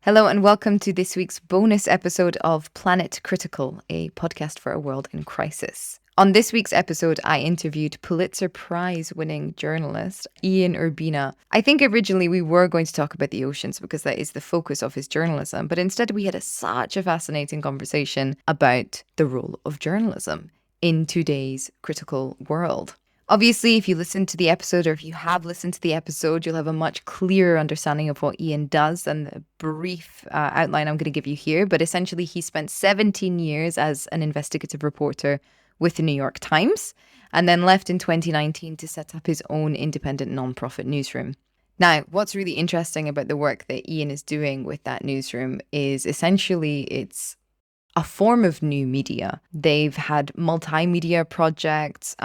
Hello and welcome to this week's bonus episode of Planet Critical, a podcast for a world in crisis. On this week's episode, I interviewed Pulitzer Prize winning journalist Ian Urbina. I think originally we were going to talk about the oceans because that is the focus of his journalism, but instead we had such a fascinating conversation about the role of journalism in today's critical world. Obviously, if you listen to the episode or if you have listened to the episode, you'll have a much clearer understanding of what Ian does than the brief outline I'm going to give you here. But essentially, he spent 17 years as an investigative reporter with the New York Times and then left in 2019 to set up his own independent nonprofit newsroom. Now, what's really interesting about the work that Ian is doing with that newsroom is essentially it's a form of new media. They've had multimedia projects.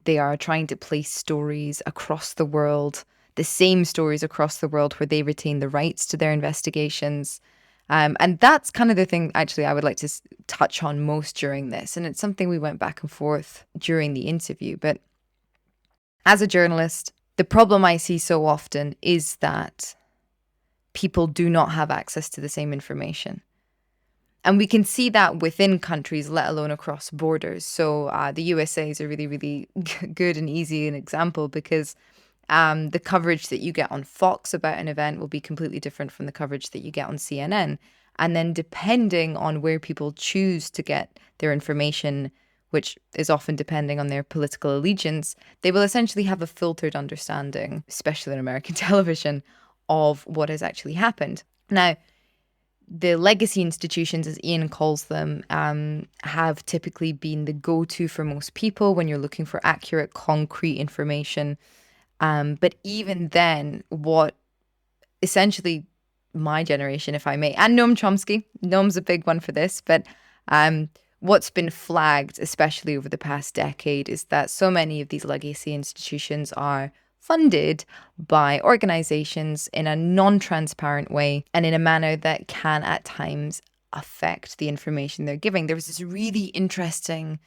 They are trying to place stories across the world, the same stories across the world where they retain the rights to their investigations. And that's kind of the thing, actually, I would like to touch on most during this. And it's something we went back and forth during the interview. But as a journalist, the problem I see so often is that people do not have access to the same information. And we can see that within countries, let alone across borders. So the USA is a really, really good and easy example because the coverage that you get on Fox about an event will be completely different from the coverage that you get on CNN. And then depending on where people choose to get their information, which is often depending on their political allegiance, they will essentially have a filtered understanding, especially in American television, of what has actually happened. Now, the legacy institutions, as Ian calls them, have typically been the go-to for most people when you're looking for accurate, concrete information. But even then, what essentially my generation, if I may, and Noam Chomsky, Noam's a big one for this, but what's been flagged, especially over the past decade, is that so many of these legacy institutions are funded by organizations in a non-transparent way and in a manner that can at times affect the information they're giving. There was this really interesting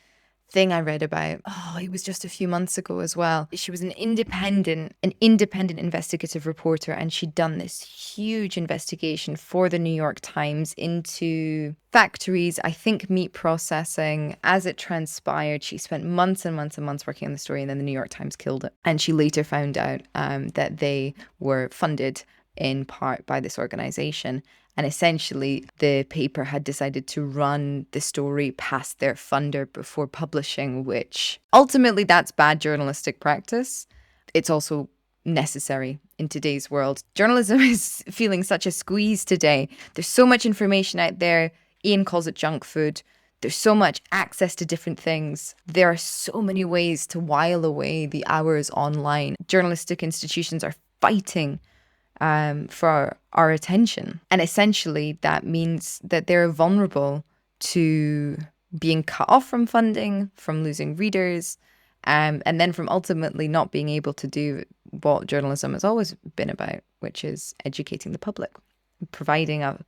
thing I read about. It was just a few months ago as well. She was an independent investigative reporter, and she'd done this huge investigation for the New York Times into factories, I think meat processing. As it transpired, she spent months and months and months working on the story, and then the New York Times killed it. And she later found out that they were funded in part by this organization. And essentially, the paper had decided to run the story past their funder before publishing, which ultimately that's bad journalistic practice. It's also necessary in today's world. Journalism is feeling such a squeeze today. There's so much information out there. Ian calls it junk food. There's so much access to different things. There are so many ways to while away the hours online. Journalistic institutions are fighting for our attention. And essentially, that means that they're vulnerable to being cut off from funding, from losing readers, and then from ultimately not being able to do what journalism has always been about, which is educating the public, providing a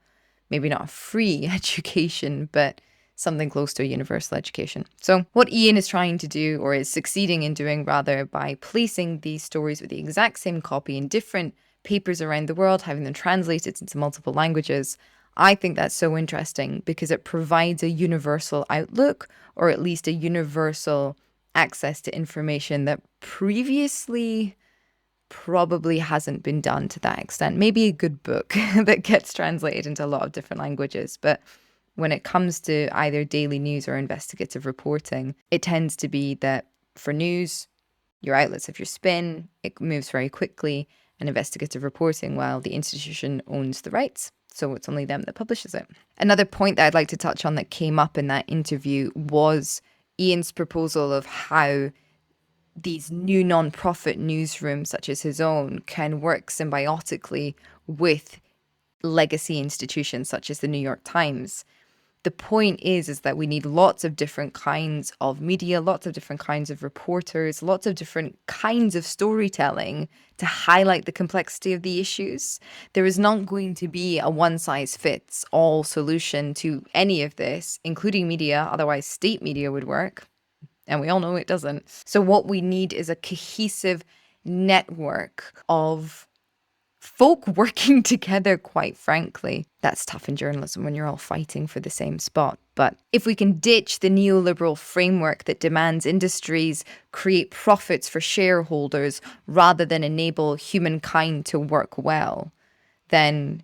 maybe not a free education, but something close to a universal education. So what Ian is trying to do, or is succeeding in doing rather, by placing these stories with the exact same copy in different papers around the world, having them translated into multiple languages, I think that's so interesting because it provides a universal outlook, or at least a universal access to information that previously probably hasn't been done to that extent. Maybe a good book that gets translated into a lot of different languages, but when it comes to either daily news or investigative reporting, it tends to be that for news, your outlets have your spin, it moves very quickly, and investigative reporting, well, the institution owns the rights, so it's only them that publishes it. Another point that I'd like to touch on that came up in that interview was Ian's proposal of how these new non-profit newsrooms, such as his own, can work symbiotically with legacy institutions such as the New York Times. The point is that we need lots of different kinds of media, lots of different kinds of reporters, lots of different kinds of storytelling to highlight the complexity of the issues. There is not going to be a one-size-fits-all solution to any of this, including media, otherwise state media would work. And we all know it doesn't. So what we need is a cohesive network of folk working together, quite frankly. That's tough in journalism when you're all fighting for the same spot. But if we can ditch the neoliberal framework that demands industries create profits for shareholders rather than enable humankind to work well, then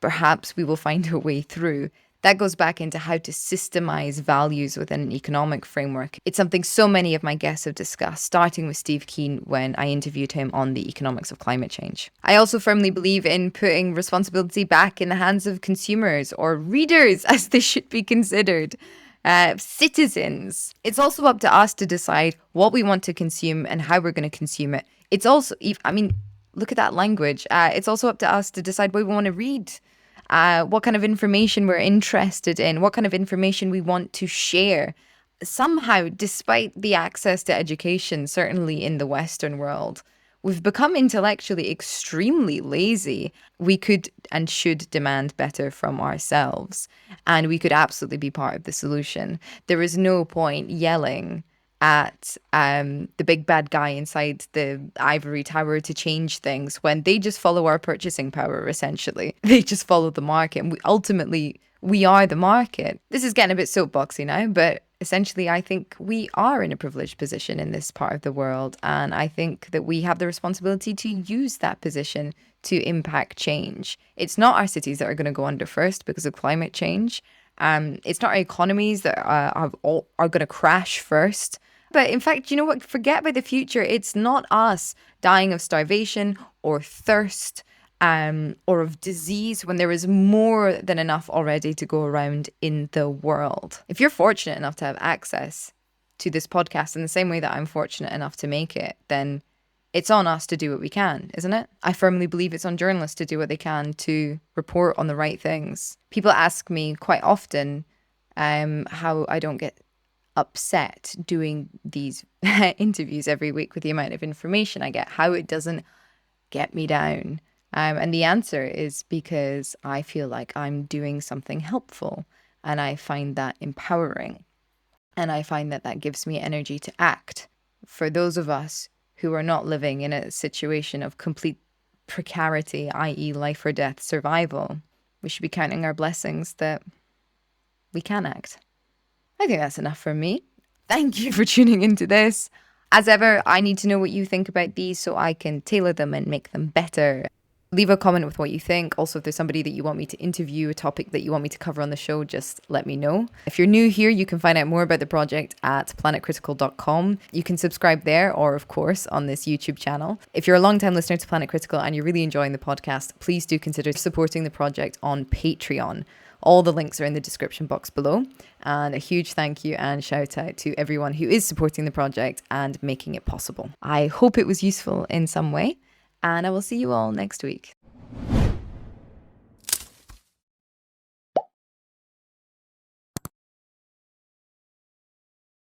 perhaps we will find a way through. That goes back into how to systemize values within an economic framework. It's something so many of my guests have discussed, starting with Steve Keen when I interviewed him on the economics of climate change. I also firmly believe in putting responsibility back in the hands of consumers, or readers as they should be considered. Citizens. It's also up to us to decide what we want to consume and how we're going to consume it. It's also, look at that language. It's also up to us to decide what we want to read. What kind of information we're interested in, what kind of information we want to share. Somehow, despite the access to education, certainly in the Western world, we've become intellectually extremely lazy. We could and should demand better from ourselves, and we could absolutely be part of the solution. There is no point yelling at the big bad guy inside the ivory tower to change things when they just follow our purchasing power, essentially. They just follow the market, and we are the market. This is getting a bit soapboxy now, but essentially I think we are in a privileged position in this part of the world, and I think that we have the responsibility to use that position to impact change. It's not our cities that are going to go under first because of climate change. It's not our economies that are going to crash first. But in fact, you know what? Forget about the future. It's not us dying of starvation or thirst or of disease when there is more than enough already to go around in the world. If you're fortunate enough to have access to this podcast in the same way that I'm fortunate enough to make it, then it's on us to do what we can, isn't it? I firmly believe it's on journalists to do what they can to report on the right things. People ask me quite often how I don't get upset doing these interviews every week with the amount of information I get, how it doesn't get me down. And the answer is because I feel like I'm doing something helpful, and I find that empowering. And I find that that gives me energy to act. For those of us who are not living in a situation of complete precarity, i.e. life or death survival, we should be counting our blessings that we can act. I think that's enough from me. Thank you for tuning into this. As ever, I need to know what you think about these so I can tailor them and make them better. Leave a comment with what you think. Also, if there's somebody that you want me to interview, a topic that you want me to cover on the show, just let me know. If you're new here, you can find out more about the project at planetcritical.com. You can subscribe there, or of course on this YouTube channel. If you're a long-time listener to Planet Critical and you're really enjoying the podcast, please do consider supporting the project on Patreon. All the links are in the description box below. And a huge thank you and shout out to everyone who is supporting the project and making it possible. I hope it was useful in some way, and I will see you all next week.